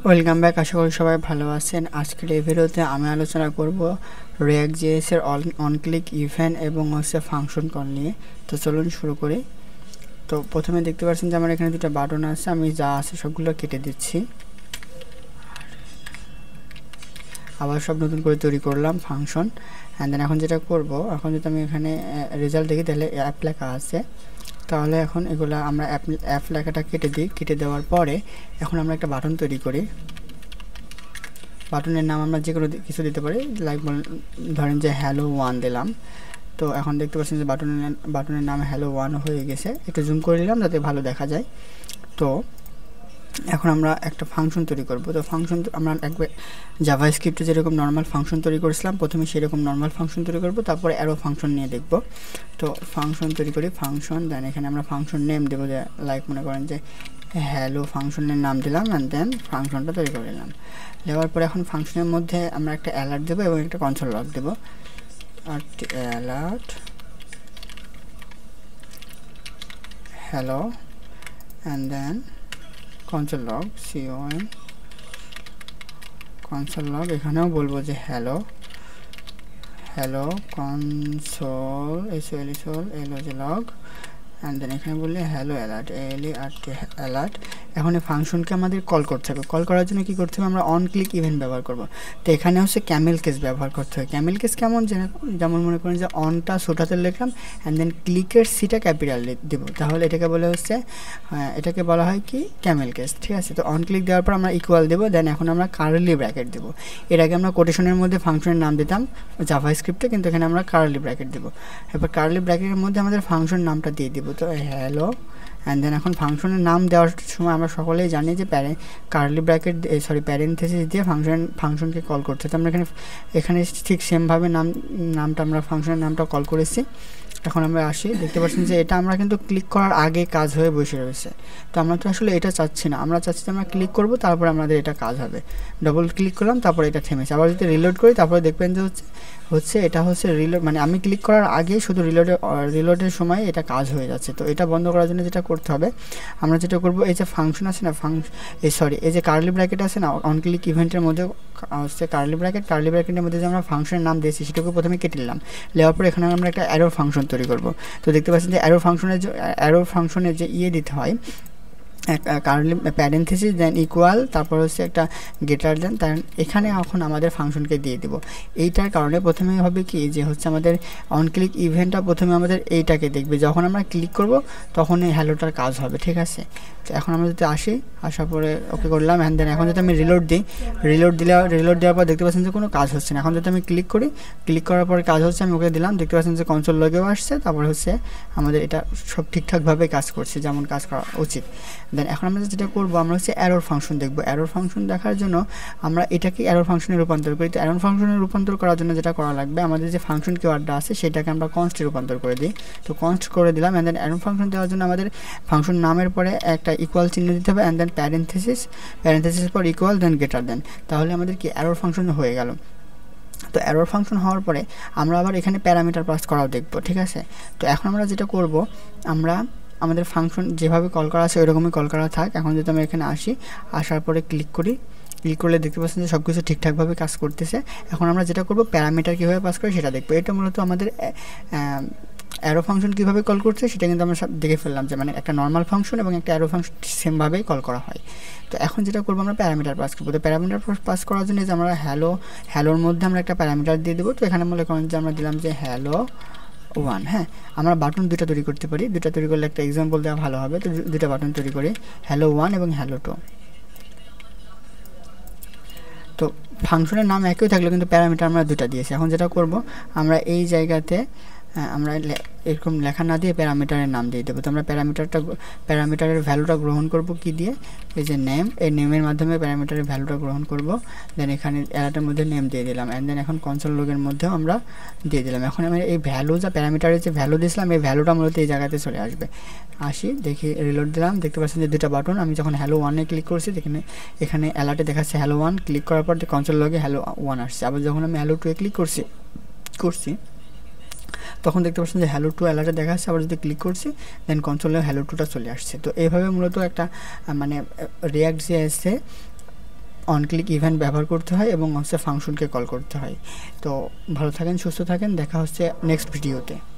Welcome back. আশা করি সবাই ভালো আছেন। আজকের এই ভিডিওতে আমি আলোচনা করব রিঅ্যাক্ট জেএস এর অন ক্লিক ইভেন্ট এবং ফাংশন কল নিয়ে। তো চলুন শুরু করি। তো প্রথমে দেখতে পাচ্ছেন যে আমার এখানে দুটো বাটন আছে, আমি যা আছে সবগুলো কেটে দিচ্ছি, আবার সব নতুন করে তৈরি করলাম ফাংশন। অ্যান্ড দেন এখন যেটা করব, এখন যদি আমি এখানে রেজাল্ট দেখি তাহলে অ্যাপ লেখা আছে, তাহলে এখন এগুলা আমরা অ্যাপ লেখাটা কেটে দিই। কেটে দেওয়ার পরে এখন আমরা একটা বাটন তৈরি করি। বাটনের নাম আমরা যে কোনো কিছু দিতে পারি, লাইক ধরেন যে হ্যালো 1 দিলাম। তো এখন দেখতে পাচ্ছেন যে বাটনের নাম হ্যালো 1 হয়ে গেছে। একটু জুম করে নিলাম যাতে ভালো দেখা যায়। তো এখন আমরা একটা ফাংশন তৈরি করব। তো ফাংশন আমরা একবার জাভাস্ক্রিপ্টে যেরকম নর্মাল ফাংশন তৈরি করেছিলাম, প্রথমে সেরকম নর্মাল ফাংশন তৈরি করব, তারপরে অ্যারো ফাংশন নিয়ে দেখব। তো ফাংশন তৈরি করি, ফাংশন, দেন এখানে আমরা ফাংশন নেম দেবো, যে লাইক মনে করেন যে হ্যালো ফাংশনের নাম দিলাম, অ্যান্ড দেন ফাংশনটা তৈরি করে নিলাম। দেওয়ার পরে এখন ফাংশনের মধ্যে আমরা একটা অ্যালার্ট দেবো এবং একটা কনসোল লগ দেবো। Alert hello and then console log console log, এখানেও বলবো যে হ্যালো কনসোল এলো যে লগ, অ্যান্ড দেন এখানে বললে হ্যালো অ্যালার্ট অ্যালার্ট। এখন এই ফাংশনকে আমাদের কল করতে হবে। কল করার জন্য কী করতে হবে, আমরা অন ক্লিক ইভেন্ট ব্যবহার করব। তো এখানে হচ্ছে ক্যামেল কেস ব্যবহার করতে হবে। ক্যামেল কেস কেমন, যেমন মনে করেন যে অনটা ছোটাতে লিখলাম, অ্যান্ড দেন ক্লিকের সিটা ক্যাপিটাল দেবো, তাহলে এটাকে বলে হচ্ছে এটাকে বলা হয় কি ক্যামেল কেস। ঠিক আছে, তো অন ক্লিক দেওয়ার পর আমরা ইকুয়াল দেবো, দেন এখন আমরা কার্লি ব্র্যাকেট দেবো। এর আগে আমরা কোটেশনের মধ্যে ফাংশনের নাম দিতাম জাভাস্ক্রিপ্টে, কিন্তু এখানে আমরা কার্লি ব্র্যাকেট দেবো। এবার কার্লি ব্র্যাকেটের মধ্যে আমাদের ফাংশন নামটা দিয়ে দেবো, তো হ্যালো। অ্যান্ড দেন এখন ফাংশনের নাম দেওয়ার সময় আমরা সকলেই জানি যে কার্লি ব্র্যাকেট প্যারেন্থেসিস দিয়ে ফাংশনকে কল করতে। তো আমরা এখানে ঠিক সেমভাবে নামটা আমরা ফাংশনের নামটা কল করেছি। এখন আমরা আসি, দেখতে পাচ্ছেন যে এটা আমরা কিন্তু ক্লিক করার আগে কাজ হয়ে বসে রয়েছে। তো আমরা তো আসলে এটা চাচ্ছি না, আমরা চাচ্ছি যে আমরা ক্লিক করব, তারপরে আমাদের এটা কাজ হবে। ডবল ক্লিক করলাম, তারপরে এটা থেমেছে। আবার যদি রিলোড করি, তারপরে দেখবেন যে এটা হচ্ছে রিলোড, মানে আমি ক্লিক করার আগে শুধু রিলোডের সময় এটা কাজ হয়ে যাচ্ছে। তো এটা বন্ধ করার জন্য যেটা করতে হবে, আমরা যেটা করব, এই যে ফাংশন আছে না, এই যে কার্লি ব্র্যাকেট আছে না অন ক্লিক ইভেন্টের মধ্যে হচ্ছে কার্লি ব্র্যাকেটের মধ্যে যে আমরা ফাংশনের নাম দিয়েছি সেটাকে প্রথমে কেটে নিলাম। নেওয়ার পর এখানে আমরা একটা অ্যারো ফাংশন তৈরি করব। তো দেখতে পাচ্ছেন যে অ্যারো ফাংশনের যে দিতে হয়, কার্লি প্যারেন্থেসিস, দেন ইকুয়াল, তারপর হচ্ছে একটা গ্রেটার দেন, তার এখানে এখন আমাদের ফাংশনকে দিয়ে দেবো। এইটার কারণে প্রথমে হবে কি, যে হচ্ছে আমাদের অন ক্লিক ইভেন্টটা প্রথমে আমাদের এইটাকে দেখবে, যখন আমরা ক্লিক করব তখন এই হ্যালোটার কাজ হবে। ঠিক আছে, তো এখন আমরা যদি আসার পরে ওকে করলাম, অ্যান্ড দেন এখন যদি আমি রিলোড দেওয়ার পর দেখতে পাচ্ছেন যে কোনো কাজ হচ্ছে না। এখন যদি আমি ক্লিক করার পরে কাজ হচ্ছে, আমি ওকে দিলাম, দেখতে পাচ্ছেন যে কনসোল লগেও আসছে, তারপর হচ্ছে আমাদের এটা সব ঠিকঠাকভাবে কাজ করছে যেমন কাজ করা উচিত। দেন এখন আমরা যেটা করবো, আমরা হচ্ছে অ্যারোর ফাংশন দেখবো। অ্যারোর ফাংশন দেখার জন্য আমরা এটাকে অ্যারোর ফাংশনে রূপান্তর করি। তো অ্যারোর ফাংশনে রূপান্তর করার জন্য যেটা করা লাগবে, আমাদের যে ফাংশন কিওয়ার্ডটা আছে সেটাকে আমরা কনস্টে রূপান্তর করে দিই। তো কনস্ট করে দিলাম, অ্যান্ড দেন অ্যারোর ফাংশন দেওয়ার জন্য আমাদের ফাংশন নামের পরে একটা ইকুয়াল চিহ্ন দিতে হবে, অ্যান্ড দেন প্যারেন্থেসিস পর ইকুয়াল, দেন গ্রেটার দেন, তাহলে আমাদের কি অ্যারোর ফাংশন হয়ে গেল। তো অ্যারোর ফাংশন হওয়ার পরে আমরা আবার এখানে প্যারামিটার পাস করাও দেখবো। ঠিক আছে, তো এখন আমরা যেটা করব, আমাদের ফাংশন যেভাবে কল করা আছে ওইরকমই কল করা থাক। এখন যদি আমরা এখানে আসার পরে ক্লিক করলে দেখতে পাচ্ছেন যে সব কিছু ঠিকঠাকভাবে কাজ করতেছে। এখন আমরা যেটা করব, প্যারামিটার কীভাবে পাস করে সেটা দেখবো। এটা মূলত আমাদের অ্যারো ফাংশন কীভাবে কল করছে সেটা কিন্তু আমরা সব দেখে ফেললাম, যে মানে একটা নর্মাল ফাংশন এবং একটা অ্যারো ফাংশন সেমভাবেই কল করা হয়। তো এখন যেটা করবো, আমরা প্যারামিটার পাস করবো। তো প্যারামিটার পাস করার জন্য যে আমরা হ্যালোর মধ্যে আমরা একটা প্যারামিটার দিয়ে দেবো। তো এখানে মনে করেন যে আমরা দিলাম যে হ্যালো 1। হ্যাঁ, আমরা বাটন দুটো তৈরি করতে পারি, দুটো তৈরি করলে একটা এক্সাম্পল দেওয়া ভালো হবে। তো দুটো বাটন তৈরি করি, হ্যালো 1 এবং হ্যালো 2। তো ফাংশনের নাম একই থাকলো, কিন্তু প্যারামিটার আমরা দুটো দিয়েছি। এখন যেটা করব, আমরা এই জায়গাতে আমরা এরকম লেখা না দিয়ে প্যারামিটারের নাম দিয়ে দেবো। তো আমরা প্যারামিটারের ভ্যালুটা গ্রহণ করব কি দিয়ে, এই যে নেম, এই নেমের মাধ্যমে প্যারামিটারের ভ্যালুটা গ্রহণ করব। দেন এখানে অ্যালার্টের মধ্যে নেম দিয়ে দিলাম, অ্যান্ড দেন এখন কনসোল লগের মধ্যেও আমরা দিয়ে দিলাম। এখন আমি এই ভ্যালু যা প্যারামিটারের যে ভ্যালু দিয়েছিলাম, এই ভ্যালুটা মূলত এই জায়গাতে চলে আসবে। দেখি রিলোড দিলাম, দেখতে পাচ্ছেন যে দুটো বাটন, আমি যখন হ্যালো 1-এ ক্লিক করছি এখানে অ্যালার্টে দেখাচ্ছে হ্যালো 1, ক্লিক করার পর কনসোল লগে হ্যালো 1 আসছে। আবার যখন আমি হ্যালো 2-এ ক্লিক করছি তখন দেখতে পাচ্ছেন যে হ্যালো 2 অ্যালার্টে দেখা যাচ্ছে। আবার যদি ক্লিক করছি, দেন কনসোলে হ্যালো 2টা চলে আসছে। তো এইভাবে মূলত একটা মানে রিঅ্যাক্ট জেএসে অন ক্লিক ইভেন্ট ব্যবহার করতে হয় এবং হচ্ছে ফাংশনকে কল করতে হয়। তো ভালো থাকেন, সুস্থ থাকেন, দেখা হচ্ছে নেক্সট ভিডিওতে।